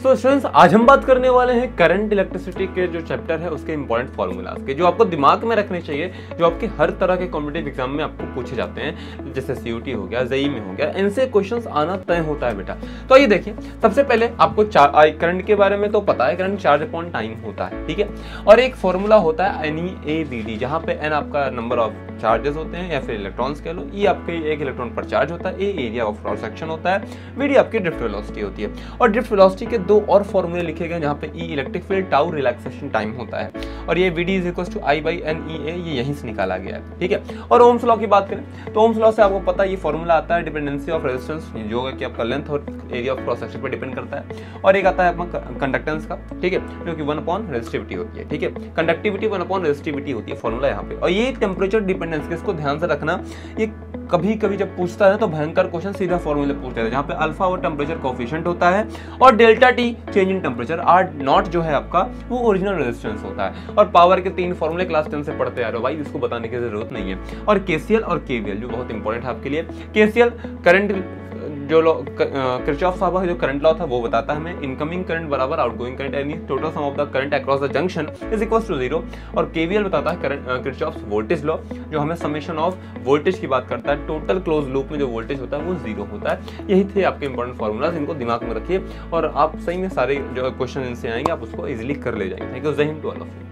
तो स्टूडेंट्स आज हम बात करने वाले हैं करंट इलेक्ट्रिसिटी के जो चैप्टर है उसके इंपॉर्टेंट फॉर्मूलाज के, जो आपको दिमाग में रखने चाहिए, जो आपके हर तरह के कॉम्पिटिटिव एग्जाम में आपको पूछे जाते हैं, जैसे सीयूटी हो गया, जेईई में हो गया, इनसे क्वेश्चंस आना तय होता है बेटा। तो ये देखिए, सबसे पहले आपको करंट के बारे में तो पता है, करंट चार्ज अपॉन टाइम होता है, ठीक है। और एक फॉर्मूला होता है NeABD, जहाँ पे N आपका नंबर ऑफ चार्जेस होते हैं या फिर इलेक्ट्रॉन्स कह लो, E आपके एक इलेक्ट्रॉन पर चार्ज होता है, A area of cross section होता है, BD आपकी ड्रिफ्ट वेलोसिटी होती है। और ड्रिफ्ट वेलोसिटी के दो और फॉर्मूले लिखे गए, जहाँ पे E electric field, tau relaxation time होता है, और ये VD is equal to I/NEA, ये यहीं से निकाला गया है, ठीक है। और ओम्स लॉ की बात करें तो ओम्स लॉ से आपको पता है ये फॉर्मूला आता है डिपेंडेंसी ऑफ रेजिस्टेंस, जो है कि आपका लेंथ और एरिया ऑफ क्रॉस सेक्शन पर डिपेंड करता है। और एक आता है आपका कंडक्टेंस का, ठीक है, जो कि 1 रेजिस्टिविटी होती है, ठीक है। कंडक्टिविटी 1 रेजिस्टिविटी होती है फॉर्मूला यहाँ पे। और ये टेम्परेचर डिपेंडेंस, इसको ध्यान से रखना, ये कभी कभी जब पूछता है तो भयंकर क्वेश्चन सीधा फॉर्मूले पूछता है, जहाँ पे अल्फा और टेम्परेचर कोफिशिएंट होता है, और delta T change in temperature, R naught जो है आपका वो ओरिजिनल रेजिस्टेंस होता है। और पावर के 3 फॉर्मूले क्लास 10 से पढ़ते आ रहे हो भाई, इसको बताने की जरूरत नहीं है। और केसीएल और केवीएल जो बहुत इंपॉर्टेंट है आपके लिए। केसीएल करंट जो लॉ, किरचॉफ साहब का जो करंट लॉ था वो बताता है हमें इनकमिंग करंट बराबर आउटगोइंग करंट, यानी total sum of the current across the junction is equals to 0। और केवीएल बताता है किरचॉफ वोल्टेज लॉ, जो हमें समेशन ऑफ वोल्टेज की बात करता है, टोटल क्लोज लूप में जो वोल्टेज होता है वो 0 होता है। यही थे आपके इंपॉर्टेंट फॉर्मूलाज, इनको दिमाग में रखिए और आप सही में सारे जो क्वेश्चन इनसे आएंगे आप उसको इजीली कर ले जाएंगे। Thank you, Jai Hind to all of you.